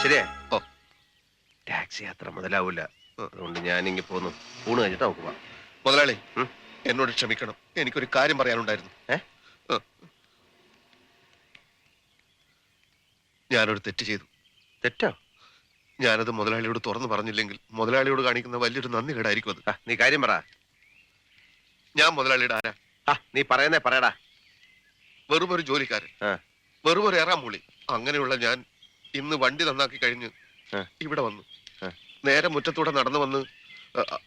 ശരിയാ. ഓ, ടാക്സി യാത്ര മുതലാവൂല. അതുകൊണ്ട് ഞാനിങ്ങി പോന്നു. ഊണ് കഴിഞ്ഞിട്ട് നമുക്ക് പോവാം. മുതലാളി, എന്നോട് ക്ഷമിക്കണം. എനിക്കൊരു കാര്യം പറയാനുണ്ടായിരുന്നു. ഞാനൊരു തെറ്റ് ചെയ്തു. തെറ്റോ? ഞാനത് മുതലാളിയോട് തുറന്നു പറഞ്ഞില്ലെങ്കിൽ മുതലാളിയോട് കാണിക്കുന്ന വലിയൊരു നന്ദി കേടായിരിക്കും അത്. നീ കാര്യം പറ. ഞാൻ മുതലാളിയുടെ ആരാ? നീ പറയുന്നേ പറയടാ. വെറും ഒരു ജോലിക്കാരൻ, വെറും ഒരു ഏറാമൂളി. അങ്ങനെയുള്ള ഞാൻ ഇന്ന് വണ്ടി നന്നാക്കി കഴിഞ്ഞ് ഇവിടെ വന്നു. നേരെ മുറ്റത്തൂടെ നടന്നു വന്ന്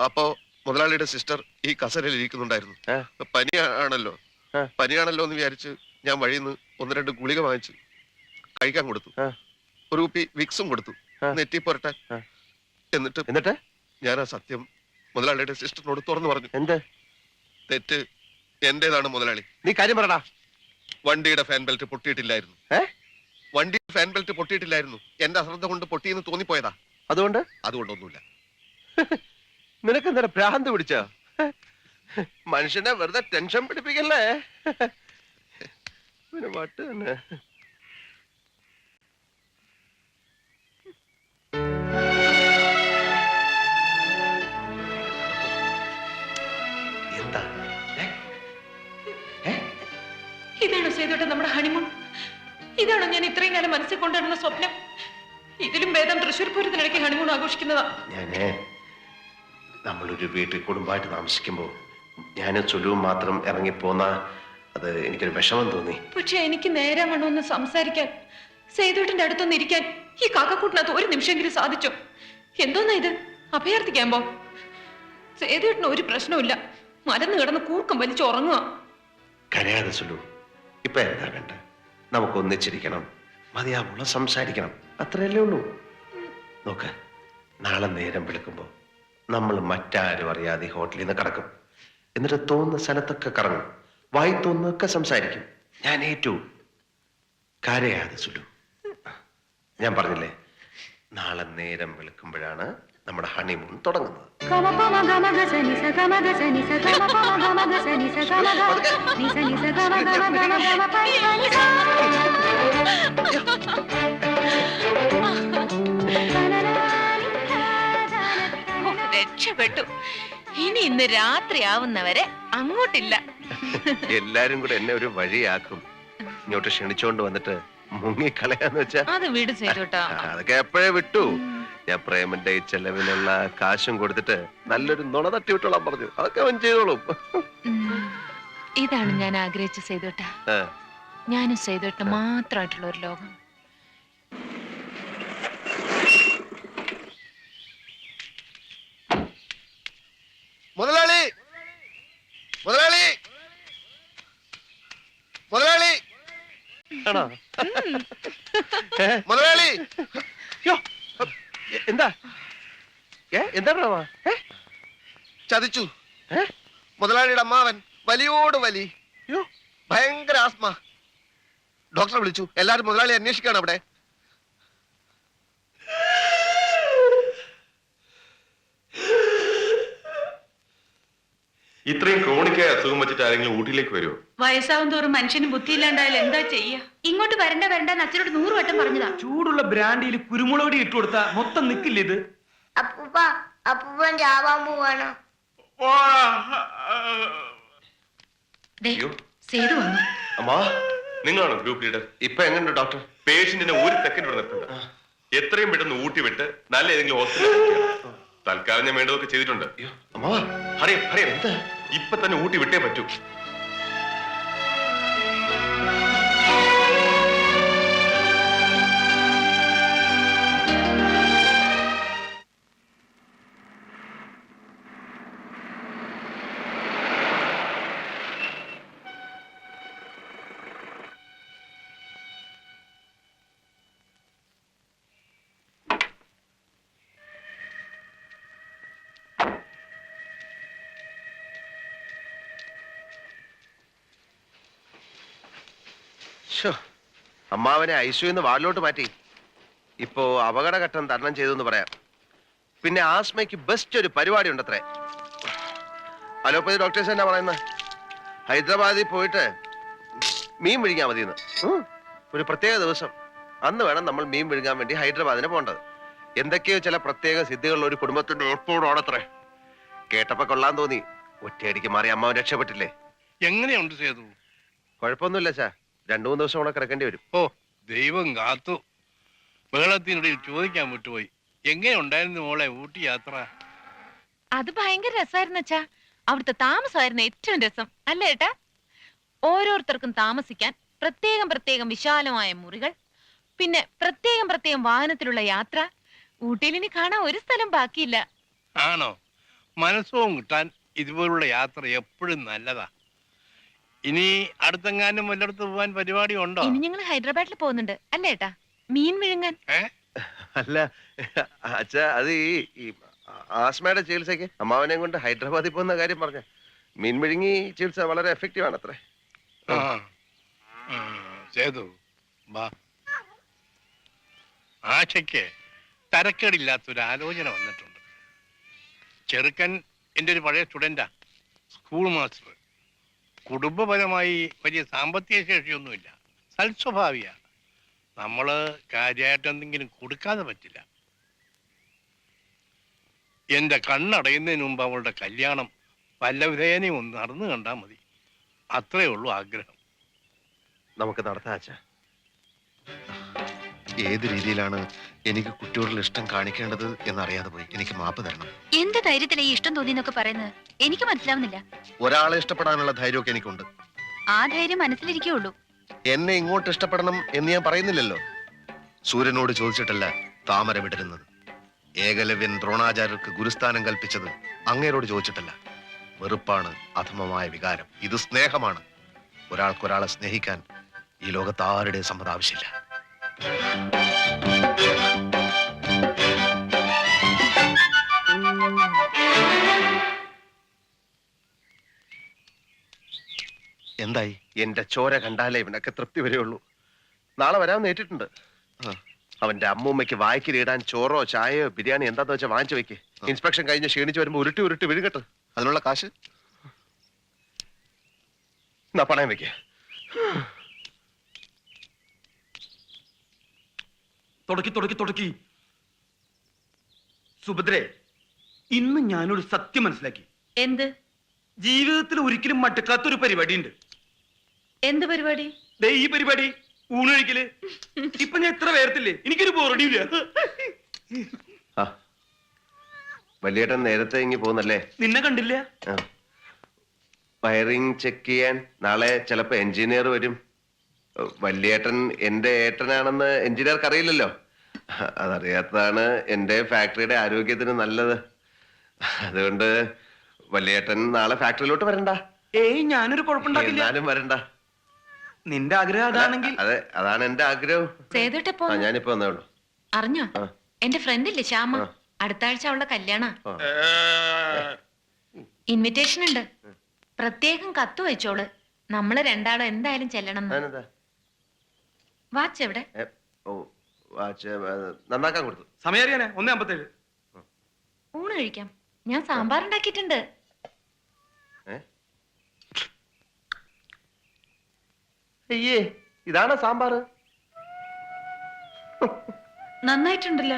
അപ്പോ മുതലാളിയുടെ സിസ്റ്റർ ഈ കസരയിൽ ഇരിക്കുന്നുണ്ടായിരുന്നു. പനിയാണല്ലോ എന്ന് വിചാരിച്ച് ഞാൻ വഴിയിൽ നിന്ന് 1-2 ഗുളിക വാങ്ങിച്ചു കഴിക്കാൻ കൊടുത്തു. ഒരു കുപ്പി വിക്സും കൊടുത്തു നെറ്റി പുരട്ടാൻ. എന്നിട്ട് ഞാൻ ആ സത്യം മുതലാളിയുടെ സിസ്റ്ററിനോട് തുറന്നു പറഞ്ഞു. എന്ത്? തെറ്റ് എന്റേതാണ് മുതലാളി. നീ കാര്യം പറടാ. വണ്ടിയുടെ ഫാൻ ബെൽറ്റ് പൊട്ടിയിട്ടില്ലായിരുന്നു. വണ്ടിയുടെ ഫാൻ ബെൽറ്റ് പൊട്ടിയിട്ടില്ലായിരുന്നു. എന്റെ അശ്രദ്ധ കൊണ്ട് പൊട്ടിയെന്ന് തോന്നിപ്പോയതാ. അതുകൊണ്ടൊന്നുമില്ല. നിനക്ക് എന്താ ഭ്രാന്ത് പിടിച്ചോ? മനുഷ്യനെ വെറുതെ ടെൻഷൻ പിടിപ്പിക്കല്ലേ. പാട്ട് തന്നെ. എന്താ ഇതാണോ സേതുട്ട നമ്മുടെ ഹണിമൂൺ? ഇതാണോ ഞാൻ ഇത്രയും കാലം മനസ്സിൽ കൊണ്ടുവരുന്ന സ്വപ്നം? ഇതിലും ഭേദം തൃശ്ശൂർ പൂരത്തിനിടയ്ക്ക് ഹണിമൂൺ ആഘോഷിക്കുന്നതാ. നമ്മളൊരു വീട്ടിൽ കുടുംബമായിട്ട് താമസിക്കുമ്പോ ഞാനും ചൊല്ലുവും മാത്രം ഇറങ്ങിപ്പോന്ന അത് എനിക്കൊരു വിഷമം തോന്നി. പക്ഷെ എനിക്ക് നേരെ വേണമെന്ന് സംസാരിക്കാൻ, സേതുട്ടന്റെ അടുത്തൊന്ന് ഇരിക്കാൻ ഈ കാക്കക്കൂട്ടിനകത്ത് ഒരു നിമിഷമെങ്കിലും സാധിച്ചോ? എന്തോന്നാ ഇത്? അഭയാർത്ഥിക്കാമ്പോ? സേതുട്ടന് ഒരു പ്രശ്നമില്ല, മലന്ന് കിടന്ന് കൂർക്കം വലിച്ച് ഉറങ്ങുക. കരയാതെ ചൊല്ലു. ഇപ്പൊ എന്താ വേണ്ട? നമുക്ക് ഒന്നിച്ചിരിക്കണം, മതിയാവുള്ള സംസാരിക്കണം, അത്രയല്ലേ ഉള്ളൂ. നോക്ക്, നാളെ നേരം വെളുക്കുമ്പോ നമ്മൾ മറ്റാരും അറിയാതെ ഹോട്ടലിൽ നിന്ന് കിടക്കും. എന്നിട്ട് തോന്നുന്ന സ്ഥലത്തൊക്കെ കറങ്ങും, വായി തോന്നുന്നൊക്കെ സംസാരിക്കും. ഞാൻ ഏറ്റു. കരയാതെ ചൊല്ലു. ഞാൻ പറഞ്ഞില്ലേ, നാളെ നേരം വെളുക്കുമ്പോഴാണ് നമ്മുടെ ഹണിമൂൺ തുടങ്ങുന്നത്. രക്ഷപ്പെട്ടു. ഇനി ഇന്ന് രാത്രിയാവുന്നവരെ അങ്ങോട്ടില്ല. എല്ലാരും കൂടെ എന്നെ ഒരു വഴിയാക്കും. ഇങ്ങോട്ട് ക്ഷണിച്ചോണ്ട് വന്നിട്ട് മുങ്ങിക്കളയാന്ന് വെച്ചാ അത് വീട് ചെയ്തോട്ടാ. അതൊക്കെ എപ്പോഴേ വിട്ടു. ഞാൻ പ്രേമന്റെ ഈ ചെലവിനുള്ള കാശും കൊടുത്തിട്ട് നല്ലൊരു നുണ തട്ടി വിട്ടോളാൻ പറഞ്ഞു. അതൊക്കെ അവൻ ചെയ്തോളും. ഇതാണ് ഞാൻ ആഗ്രഹിച്ച സേതുട്ട. ഞാനും സേതുട്ട മാത്രമായിട്ടുള്ള ഒരു ലോകം. മുതലാളി, മുതലാളി, മുതലാളി, മുതലാളി. എന്താ എന്താ ചതിച്ചു. മുതലാളിയുടെ അമ്മാവൻ വലിയോട് വലി, ഭയങ്കര ആസ്മ. ഡോക്ടറെ വിളിച്ചു. എല്ലാരും മുതലാളി അന്വേഷിക്കാണ് അവിടെ. ഇത്രയും ക്രോണിക്കായ അസുഖം വെച്ചിട്ട് ആരെങ്കിലും ഊട്ടിയിലേക്ക് വരുമോ? വയസ്സാവും തോറും മനുഷ്യന് ബുദ്ധിയില്ലാണ്ടായാലും എന്താ ചെയ്യാ? ഇങ്ങോട്ട് വരണ്ട അച്ഛനോട് 100 വട്ടം പറഞ്ഞതാ. ചൂടുള്ള ബ്രാൻഡിയിൽ കുരുമുളക് ഇട്ട് കൊടുത്താ മൊത്തം നിക്കില്ല ഇത്. അപ്പൂപ്പൻ ചാവാൻ പോവാണ്. സേതു വന്നു. അമ്മാ, നിങ്ങളാണോ ഗ്രൂപ്പ് ലീഡർ? ഇപ്പൊ എങ്ങനെയുണ്ട് ഡോക്ടർ? പേഷ്യന്റിനെ 1 സെക്കൻഡ് ഇവിടെ നിർത്തണ്ട. എത്രയും പെട്ടെന്ന് ഊട്ടി വിട്ട് നല്ല ഏതെങ്കിലും ഹോസ്പിറ്റലിൽ തൽക്കാലം ഞാൻ വേണ്ടതൊക്കെ ചെയ്തിട്ടുണ്ട്. ഇപ്പൊ തന്നെ ഊട്ടി വിട്ടേ പറ്റൂ. അമ്മാവനെ ഐസിയുന്ന് വാർഡിലോട്ട് മാറ്റി. ഇപ്പോ അപകടഘട്ടം തരണം ചെയ്തു എന്ന് പറയാം. പിന്നെ ആസ്മയ്ക്ക് ബെസ്റ്റ് ഒരു പരിപാടി ഉണ്ടത്രേ. അലോപ്പതി ഡോക്ടേഴ്സ് എന്നാ പറയുന്നത്? ഹൈദരാബാദിൽ പോയിട്ട് മീൻ വിഴിഞ്ഞാ മതിയെന്ന്. ഒരു പ്രത്യേക ദിവസം അന്ന് വേണം നമ്മൾ മീൻ വിഴുങ്ങാൻ വേണ്ടി ഹൈദരാബാദിന് പോകേണ്ടത്. എന്തൊക്കെയോ ചില പ്രത്യേക സിദ്ധികളുള്ള ഒരു കുടുംബത്തിന്റെ എപ്പോഴാണത്രേ. കേട്ടപ്പോ കൊള്ളാൻ തോന്നി. ഒറ്റയടിക്ക് മാറി അമ്മാവൻ രക്ഷപ്പെട്ടില്ലേ. എങ്ങനെയുണ്ട് സേതു? കുഴപ്പമൊന്നുമില്ല ചാ, 2-3 ദിവസം കൂടെ കിടക്കേണ്ടി വരും. ഓ ദൈവം കാത്തു. ബഹളത്തിനിടയിൽ ചോദിക്കാൻ വിട്ടുപോയി, എങ്ങനെ ഉണ്ടായിരുന്നു മോളെ ഊട്ടി യാത്ര? അത് ഭയങ്കര രസമായിരുന്നു അച്ഛാ. അവിടുത്തെ താമസമായിരുന്നു ഏറ്റവും രസം, അല്ലേ ഏട്ടാ? ഓരോരുത്തർക്കും താമസിക്കാൻ പ്രത്യേകം പ്രത്യേകം വിശാലമായ മുറികൾ, പിന്നെ പ്രത്യേകം പ്രത്യേകം വാഹനത്തിലുള്ള യാത്ര. ഊട്ടിയിൽ ഇനി കാണാൻ ഒരു സ്ഥലം ബാക്കിയില്ല. ആണോ? മനസ്സും കിട്ടാൻ ഇതുപോലുള്ള യാത്ര എപ്പോഴും നല്ലതാ. ഇനി അടുത്തെങ്ങാനും വല്ലയിടത്ത് പോകാൻ പരിപാടി ഉണ്ടോ? ഇനി ഞങ്ങൾ ഹൈദരാബാദിൽ പോകുന്നുണ്ട്, അല്ലേ ഏട്ടാ? മീൻ വിഴുങ്ങാൻ. അല്ല അച്ഛാ, അത് ഈ ആസ്മയുടെ ചികിത്സയ്ക്ക് അമ്മാവനെ കൊണ്ട് ഹൈദരാബാദിൽ പോകുന്ന കാര്യം പറഞ്ഞ. മീൻ വിഴുങ്ങി ചികിത്സ വളരെ എഫക്റ്റീവ് ആണ് അത്രേ. സേതു വാ. ആശയ്ക്ക് തരക്കേടില്ലാത്തൊരു ആലോചന വന്നിട്ടുണ്ട്. ചെറുക്കൻ എൻ്റെ ഒരു പഴയ സ്റ്റുഡൻ്റാ, സ്കൂൾ മാസ്റ്റർ. കുടുംബപരമായി വലിയ സാമ്പത്തിക ശേഷിയൊന്നുമില്ല, സൽസ്വഭാവിയാണ്. നമ്മള് കാര്യമായിട്ട് എന്തെങ്കിലും കൊടുക്കാതെ പറ്റില്ല. എന്റെ കണ്ണടയുന്നതിന് മുമ്പ് അവളുടെ കല്യാണം വല്ലവിധേനയും ഒന്ന് നടന്നു കണ്ടാൽ മതി. അത്രേ ഉള്ളൂ ആഗ്രഹം. നമുക്ക് നടത്താം അച്ഛാ. ഏത് രീതിയിലാണ് എനിക്ക് കുട്ടിയോടുള്ള ഇഷ്ടം കാണിക്കേണ്ടത് എന്നറിയാതെ പോയി. എനിക്ക് മാപ്പ് തരണം. എന്ത് ധൈര്യത്തിലാ ഈ ഇഷ്ടം തോന്നിയെന്നൊക്കെ പറയുന്നത്? എനിക്ക് മനസ്സിലാവുന്നില്ല. ഒരാളെ ഇഷ്ടപ്പെടാനുള്ള ധൈര്യമൊക്കെ എനിക്കുണ്ട്. ആ ധൈര്യം മനസ്സിലിരിക്കുള്ളൂ. എന്നെ ഇങ്ങോട്ട് ഇഷ്ടപ്പെടണം എന്ന് ഞാൻ പറയുന്നില്ലല്ലോ. സൂര്യനോട് ചോദിച്ചിട്ടല്ല താമര വിടരുന്നത്. ഏകലവ്യൻ ദ്രോണാചാര്യർക്ക് ഗുരുസ്ഥാനം കൽപ്പിച്ചത് അങ്ങേരോട് ചോദിച്ചിട്ടല്ല. വെറുപ്പാണ് അധമമായ വികാരം. ഇത് സ്നേഹമാണ്. ഒരാൾക്കൊരാളെ സ്നേഹിക്കാൻ ഈ ലോകത്ത് ആരുടെ സമ്മതം ആവശ്യമില്ല. എന്തായി? എന്റെ ചോര കണ്ടാലേ ഇവനൊക്കെ തൃപ്തി വരെയുള്ളൂ. നാളെ വരാമെന്ന് ഏറ്റിട്ടുണ്ട്. അവന്റെ അമ്മൂമ്മയ്ക്ക് വായ്ക്കിലിടാൻ ചോറോ ചായയോ ബിരിയാണി എന്താന്ന് വെച്ചാൽ വാങ്ങിച്ചു വെക്ക്. ഇൻസ്പെക്ഷൻ കഴിഞ്ഞ് ക്ഷീണിച്ച് വരുമ്പോ ഉരുട്ടി ഉരുട്ടി വിഴുകട്ട്. അതിനുള്ള കാശ് എന്നാ പണയം വെക്ക. തുടക്കി സുഭദ്രേ, ഇന്ന് ഞാനൊരു സത്യം മനസ്സിലാക്കി. എന്ത്? ജീവിതത്തിൽ ഒരിക്കലും മടുക്കാത്തൊരു പരിപാടി ഉണ്ട്. എന്ത് പരിപാടി? ദേ ഈ പരിപാടി, ഊണ് കഴിക്കല്. ഇപ്പൊ ഞാൻ എത്ര പേർത്തില്ലേ, എനിക്കൊരു ബോറടിയില്ല. വലിയേട്ടൻ നേരത്തെ ഇങ്ങി പോകുന്നല്ലേ? നിന്നെ കണ്ടില്ല. വയറിംഗ് ചെക്ക് ചെയ്യാൻ നാളെ ചിലപ്പോ എഞ്ചിനീയർ വരും. വലിയേട്ടൻ എന്റെ ഏട്ടനാണെന്ന് എഞ്ചിനീയർക്ക് അറിയില്ലല്ലോ. അതറിയാത്തതാണ് എന്റെ ഫാക്ടറിയുടെ ആരോഗ്യത്തിന് നല്ലത്. അതുകൊണ്ട് വലിയേട്ടൻ നാളെ ഫാക്ടറിയിലോട്ട് വരണ്ട. ഏയ് ഞാനൊരു കുഴപ്പമുണ്ടാക്കില്ല. എന്നാലും വരണ്ട. നിന്റെ ആഗ്രഹം അതാണെങ്കിൽ. അതെ, അതാണ് എന്റെ ആഗ്രഹം. സേതുട്ടപ്പോ ഞാനിപ്പോ വന്നോളൂ. അറിഞ്ഞോ? എന്റെ ഫ്രണ്ട് ഇല്ലേ ശ്യാമ, അടുത്ത ആഴ്ച അവളുടെ കല്യാണ. ഇൻവിറ്റേഷൻ ഉണ്ട്. പ്രത്യേകം കത്ത് വെച്ചോള്. നമ്മള് രണ്ടാളും എന്തായാലും ചെല്ലണം. വാച്ച് എവിടെ? നന്നാക്കാൻ കൊടുത്തു. സമയം അറിയാനേ? 1:57. ഊണ് കഴിക്കാം. ഞാൻ സാമ്പാർ ഉണ്ടാക്കിയിട്ടുണ്ട്. അയ്യേ, ഇതാണോ സാമ്പാർ? നന്നായിട്ടുണ്ടല്ലോ.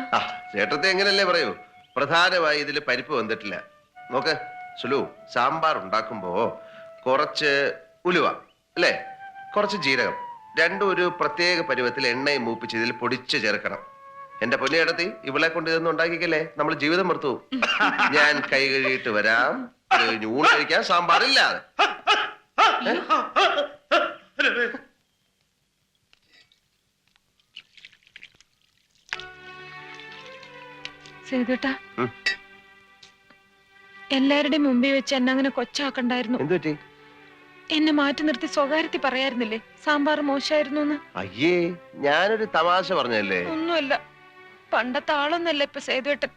ചേട്ടത്തെ എങ്ങനല്ലേ പറയൂ. പ്രധാനമായി ഇതില് പരിപ്പ് വന്നിട്ടില്ല. നോക്ക് സുലു, സാമ്പാർ ഉണ്ടാക്കുമ്പോ കുറച്ച് ഉലുവ അല്ലേ, കുറച്ച് ജീരകം, രണ്ടും ഒരു പ്രത്യേക പരുവത്തിൽ എണ്ണയും മൂപ്പിച്ച് ഇതിൽ പൊടിച്ച് ചേർക്കണം. എന്റെ പൊന്നിയിടത്തി ഇവളെ കൊണ്ട് ഇതൊന്നും ഉണ്ടാക്കിക്കല്ലേ, നമ്മൾ ജീവിതം മറുത്തു. ഞാൻ കൈ കഴുകിയിട്ട് വരാം. ഊണ് കഴിക്കാൻ സാമ്പാറില്ലാതെ. സേതുട്ടാ, എല്ലാവരുടെയും മുമ്പിൽ വെച്ച് എന്നെ അങ്ങനെ കൊച്ചാക്കണ്ടായിരുന്നു. എന്തുപറ്റി? എന്നെ മാറ്റി നിർത്തി സ്വകാര്യത്തി പറയായിരുന്നില്ലേ സാമ്പാർ മോശമായിരുന്നു എന്ന്? അയ്യേ, ഞാനൊരു തമാശ പറഞ്ഞല്ലേ. ഒന്നുമല്ല, പണ്ടത്തെ ആളൊന്നല്ല ഇപ്പൊ സേതുവേട്ടൻ.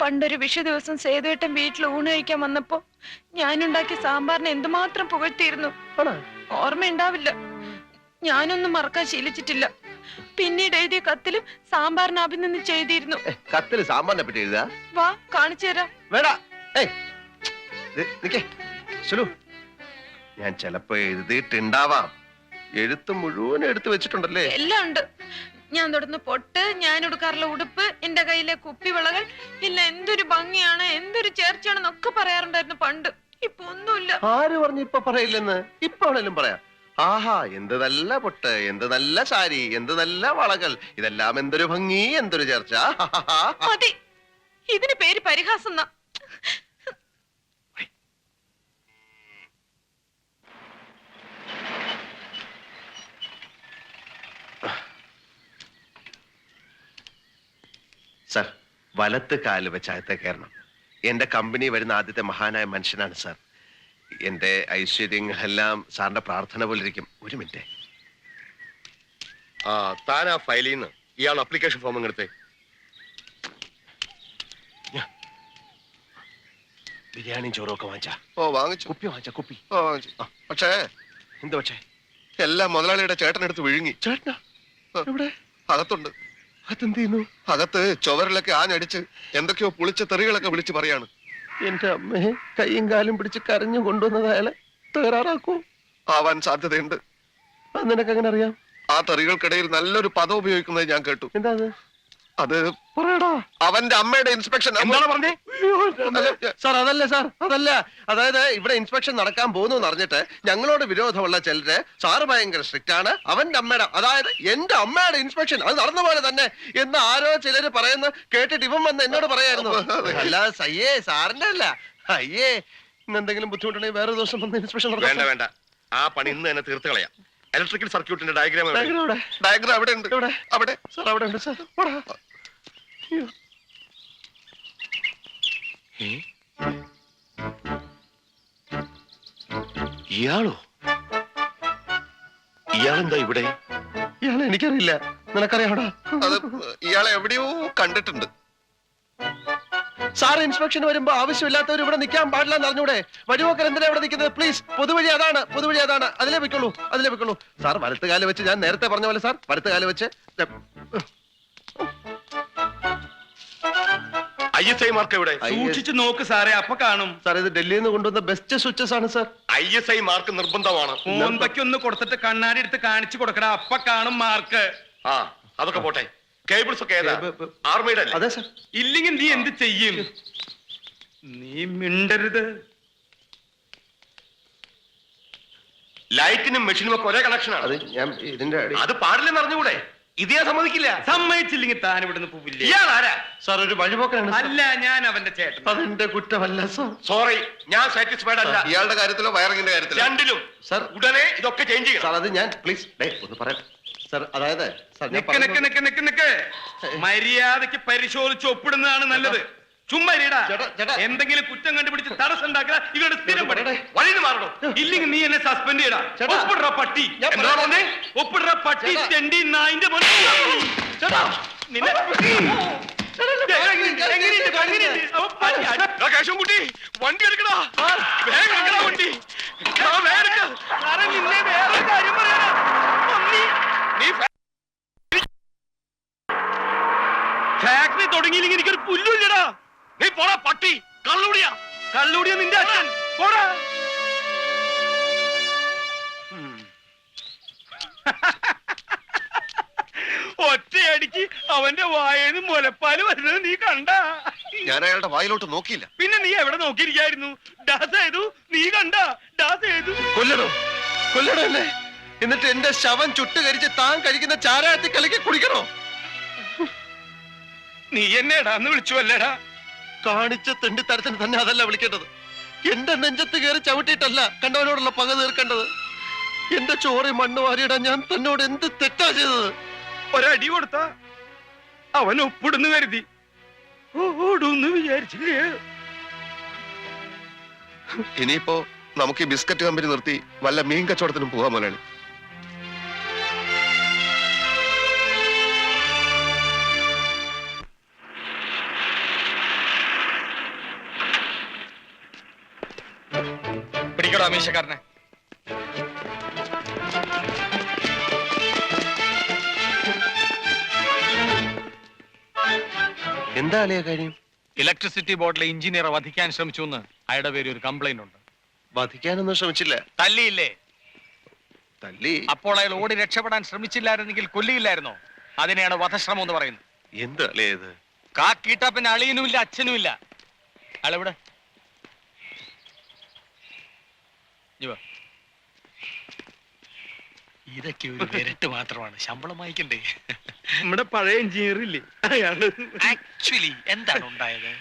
പണ്ടൊരു വിഷു ദിവസം സേതുവേട്ടൻ വീട്ടിൽ ഊണ് കഴിക്കാൻ വന്നപ്പോ ഞാനുണ്ടാക്കിയ സാമ്പാറിനെ എന്തുമാത്രം പുകഴ്ത്തിയിരുന്നു. ഓർമ്മയുണ്ടാവില്ല, ഞാനൊന്നും മറക്കാൻ ശീലിച്ചിട്ടില്ല. പിന്നീട് എഴുതിയ കത്തിലും സാമ്പാറിനെ അഭിനന്ദിച്ച് എഴുതിയിരുന്നു. കത്തില് സാമ്പാറിനെ പറ്റി എഴുതാ? വാ കാണിച്ചു തരാം. വേടാ, സുലു, ഞാൻ ചിലപ്പോ എഴുതിയിട്ടുണ്ടാവാം. എഴുത്ത് മുഴുവൻ എടുത്തു വെച്ചിട്ടുണ്ടല്ലേ? എല്ലാം ഉണ്ട്. ഞാൻ തൊടുന്ന പൊട്ട്, ഞാൻ ഉടുക്കാറുള്ള ഉടുപ്പ്, എന്റെ കയ്യിലെ കുപ്പിവിളകൾ, ഇല്ല എന്തൊരു ഭംഗിയാണ്, എന്തൊരു ചേർച്ചയാണെന്നൊക്കെ പറയാറുണ്ടായിരുന്നു പണ്ട്. ഇപ്പൊ ഒന്നുമില്ല. ആര് പറഞ്ഞു ഇപ്പൊ പറയില്ലെന്ന്? ഇപ്പൊ ആണെങ്കിലും പറയാം. ആഹാ, എന്ത് നല്ല പൊട്ട്, എന്ത് നല്ല സാരി, എന്ത് നല്ല വളകൾ, ഇതെല്ലാം എന്തൊരു ഭംഗി, എന്തൊരു ചേർച്ച. മതി, ഇതിന് പേര് പരിഹാസം. സർ, വലത്ത് കാല് വെച്ച് അകത്തെ കയറണം. എന്റെ കമ്പനി വരുന്ന ആദ്യത്തെ മഹാനായ മനുഷ്യനാണ് സാർ. എന്റെ ഐശ്വര്യങ്ങളെല്ലാം സാറിന്റെ പ്രാർത്ഥന പോലെ ഇരിക്കും. ഒരു മിനിറ്റ്. ആ താൻ ആ ഫയലിൽ നിന്ന് ഇയാൾ അപ്ലിക്കേഷൻ ഫോം എടുത്തേ. ബിരിയാണിയും ചോറും ഒക്കെ വാങ്ങിച്ചാ? ഓ വാങ്ങിച്ചു. കുപ്പി വാങ്ങിച്ച? കുപ്പി വാങ്ങിച്ചു. പക്ഷേ എന്താ? പക്ഷേ എല്ലാം മുതലാളിയുടെ ചേട്ടനെടുത്ത് വിഴുങ്ങി. ചേട്ടനാ? എവിടെ? അകത്തുണ്ട്. അതെന്ത് ചെയ്യുന്നു? അകത്ത് ചുവരിലൊക്കെ ആഞ്ഞടിച്ച് എന്തൊക്കെയോ പുളിച്ച തെറികളൊക്കെ വിളിച്ച് പറയാണ്. എന്റെ അമ്മയെ കൈയും കാലും പിടിച്ച് കരഞ്ഞു കൊണ്ടുവന്നത് അയാളെ തകരാറാക്കൂ? ആവാൻ സാധ്യതയുണ്ട്. അത് നിനക്ക് എങ്ങനെ അറിയാം? ആ തെറികൾക്കിടയിൽ നല്ലൊരു പദം ഉപയോഗിക്കുന്നത് ഞാൻ കേട്ടു. എന്താ അത്? അത് പറയടാ. അവന്റെ അമ്മയുടെ ഇൻസ്പെക്ഷൻ. എന്താണ് പറഞ്ഞേ? സാർ അതല്ല സാർ, അതല്ല. അതായത് ഇവിടെ ഇൻസ്പെക്ഷൻ നടക്കാൻ പോകുന്നു എന്നറിഞ്ഞിട്ട് ഞങ്ങളോട് വിരോധമുള്ള ചിലര് സാറ് ഭയങ്കര സ്ട്രിക്റ്റ് ആണ്, അവന്റെ അമ്മയുടെ, അതായത് എന്റെ അമ്മയുടെ ഇൻസ്പെക്ഷൻ അത് നടന്ന പോലെ തന്നെ എന്ന് ആരോ ചിലര് പറയുന്ന കേട്ടിട്ട് ഇവൻ വന്ന് എന്നോട് പറയായിരുന്നു. അല്ലാതെ സയ്യേ സാറിന്റെ അല്ല. അയ്യേ, ഇന്ന് എന്തെങ്കിലും ബുദ്ധിമുട്ടുണ്ടെങ്കിൽ വേറെ ദിവസം വന്ന് ഇൻസ്പെക്ഷൻ വേണ്ട വേണ്ട, ആ പണി ഇന്ന് തന്നെ തീർത്ത് കളയാം. ഇലക്ട്രിക്കൽ സർക്യൂട്ടിന്റെ ഡയഗ്രാം എവിടെ? ഡയഗ്രാം അവിടെ ഉണ്ട്. എവിടെ? അവിടെ സാർ അവിടെ ഉണ്ട് സാർ. അയ്യോ. ഇയാളോ? ഇയാളെന്താ ഇവിടെ? ഇയാളെ എനിക്കറിയില്ല, നിനക്കറിയാമോടാ? അത് ഇയാളെ എവിടെയോ കണ്ടിട്ടുണ്ട്. സാർ ഇൻസ്പെക്ഷൻ വരുമ്പോ ആവശ്യമില്ലാത്തവർ ഇവിടെ നിൽക്കാൻ പാടില്ല എന്ന് അറിഞ്ഞൂടെ? വഴിപോക്കർ എന്തിനാ ഇവിടെ നിൽക്കുന്നത്? പ്ലീസ്, പൊതുവഴി അതാണ്, പൊതുവഴി അതാണ്, അതിലേ വെക്കുള്ളൂ, അതിലേ വെക്കുള്ളൂ. സാർ വലത്ത് കാല് വെച്ച്, ഞാൻ നേരത്തെ പറഞ്ഞ പോലെ സാർ വലത്ത് കാല് വെച്ച്. ISI മാർക്ക് എവിടെ? സൂക്ഷിച്ചു നോക്ക് സാറേ, അപ്പൊ കാണും. സാർ ഇത് ഡൽഹിയിൽ നിന്ന് കൊണ്ടുവന്ന ബെസ്റ്റ് സ്വിച്ചസ് ആണ് സാർ. ISI മാർക്ക് നിർബന്ധമാണ്. മോന്തയ്ക്ക് ഒന്ന് കൊടുത്തിട്ട് കണ്ണാടി എടുത്ത് കാണിച്ചു കൊടുക്കട, അപ്പൊ കാണും മാർക്ക്. ആ അതൊക്കെ പോട്ടെ. കേബിൾസ് ഒക്കെ ഏതാ? ആർമിയുടെ അതെ സാർ. ഇല്ലെങ്കിൽ നീ എന്ത് ചെയ്യും? നീ മിണ്ടരുത്. ലൈറ്റിനും മെഷീനും ഒക്കെ ഒരേ കണക്ഷനാണ്. അത് ഞാൻ ഇതിന്റെ അത് പാടില്ലെന്ന് അറിഞ്ഞുകൂടെ? ഇതേ സമ്മതിക്കില്ല. സമ്മതിച്ചില്ലെങ്കിൽ താൻ ഇവിടുന്ന് പോവില്ലേ? ഇയാൾ ആരാ? സാർ ഒരു വഴിപോക്കനാണ്. അല്ല, ഞാൻ അവന്റെ ചേട്ടൻ. അതെന്റെ കുറ്റമല്ല സാർ. സോറി, ഞാൻ സാറ്റിസ്ഫൈഡ് അല്ല. ഇയാളുടെ കാര്യത്തിലോ വയറിങ്ങിന്റെ കാര്യത്തിലോ? രണ്ടിലും. സാർ ഉടനെ ഇതൊക്കെ ചേഞ്ച് ചെയ്യണം. സാർ അത് ഞാൻ പ്ലീസ് ഒന്ന് പറയട്ടെ സാർ. അതായത് സാർ നിക്ക് മര്യാദക്ക് പരിശോധിച്ച് ഒപ്പിടുന്നതാണ് നല്ലത്. ചുമ്മാ ചേട്ടാ. എന്തെങ്കിലും കുറ്റം കണ്ടുപിടിച്ച് തടസ്സം ഉണ്ടാക്കുക ഇവരുടെ സ്ഥിരം പണി. വഴിന്ന് മാറണം. ഇല്ലെങ്കിൽ നീ എന്നെ സസ്പെൻഡ് ചെയ്യടാ. ചേട്ടാ. ഒപ്പിടുற പട്ടി. ഞാൻ എന്താ പറഞ്ഞേ? ഒപ്പിടുற പട്ടി, ചേട്ടാ. തെണ്ടി നായിന്റെ മോനെ. നിന്നെ കേശവൻകുട്ടി, വണ്ടി എടുക്കടാ. വേഗം എടുക്കടാ വണ്ടി. നിന്നെ വേറെ കാര്യം പറയാനാ. നീ ഫാക്ടറി തുടങ്ങിയില്ലെങ്കിൽ എനിക്കൊരു പുല്ലുമില്ലടാ. നീ പോടാ പട്ടി. കള്ളുടിയാ. കള്ളുടിയ നിന്റെ അച്ഛൻ. പോടാ. ഒറ്റയടിക്ക് അവന്റെ വായേന്ന് മുലപ്പാല് വരുന്നത് നീ കണ്ട? ഞാൻ അയാളുടെ വായിലോട്ട് നോക്കിയില്ല. പിന്നെ നീ എവിടെ നോക്കിയിരിക്കായിരുന്നു? ഡാസ് ചെയ്തു. നീ കണ്ട? ഡാസ് ചെയ്തു. കൊല്ലണോ? കൊല്ലണോ എന്നെ? എന്നിട്ട് എന്റെ ശവം ചുട്ടുകരിച്ച് താൻ കഴിക്കുന്ന ചാരായത്തിൽ കലക്കി കുടിക്കണോ? നീ എന്നെ എടാന്ന് വിളിച്ചു അല്ലേടാ? കാണിച്ച തെണ്ടിത്തരത്തിന് തന്നെ അതല്ല വിളിക്കേണ്ടത്. എന്റെ നെഞ്ചത്ത് കയറി ചവിട്ടിയിട്ടല്ല കണ്ടവനോടുള്ള പക തീർക്കേണ്ടത്. എന്റെ ചോറി മണ്ണ് വാരിയിടാൻ ഞാൻ തന്നോട് എന്ത് തെറ്റാ ചെയ്തത്? ഒരടി കൊടുത്ത അവൻ ഒപ്പിടുന്നു കരുതി ഓടുന്ന് വിചാരിച്ചില്ലേ? ഇനിയിപ്പോ നമുക്ക് ഈ ബിസ്ക്കറ്റ് കമ്പനി നിർത്തി വല്ല മീൻ കച്ചവടത്തിനും പോവാൻ മുതലാളി. പിടിക്കടോ അമീശക്കാരനെ. എന്താ അളിയ കാര്യം? ഇലക്ട്രിസിറ്റി ബോർഡിലെ എഞ്ചിനീയറെ വധിക്കാൻ ശ്രമിച്ചു എന്ന് അയാളുടെ പേര് ഒരു കംപ്ലൈന്റ് ഉണ്ട്. വധിക്കാനൊന്നും ശ്രമിച്ചില്ല. തല്ലിയില്ലേ? തല്ലി. അപ്പോൾ അയാൾ ഓടി രക്ഷപ്പെടാൻ ശ്രമിച്ചില്ലായിരുന്നെങ്കിൽ കൊല്ലിയില്ലായിരുന്നോ? അതിനെയാണ് വധശ്രമം എന്ന് പറയുന്നത്. എന്ത് അല്ലേ ഇത്? കാക്കീട്ട പിന്നെ അളിയനുമില്ല അച്ഛനുമില്ല. ആളെവിടെ? ഇതൊക്കെ ഒരു വിരട്ട് മാത്രമാണ്, ശമ്പളം വാങ്ങിക്കണ്ടേ? നമ്മുടെ പഴയ എഞ്ചിനീയർ ഇല്ലേ അയാള് ആക്ച്വലി എന്താണ് ഉണ്ടായത്?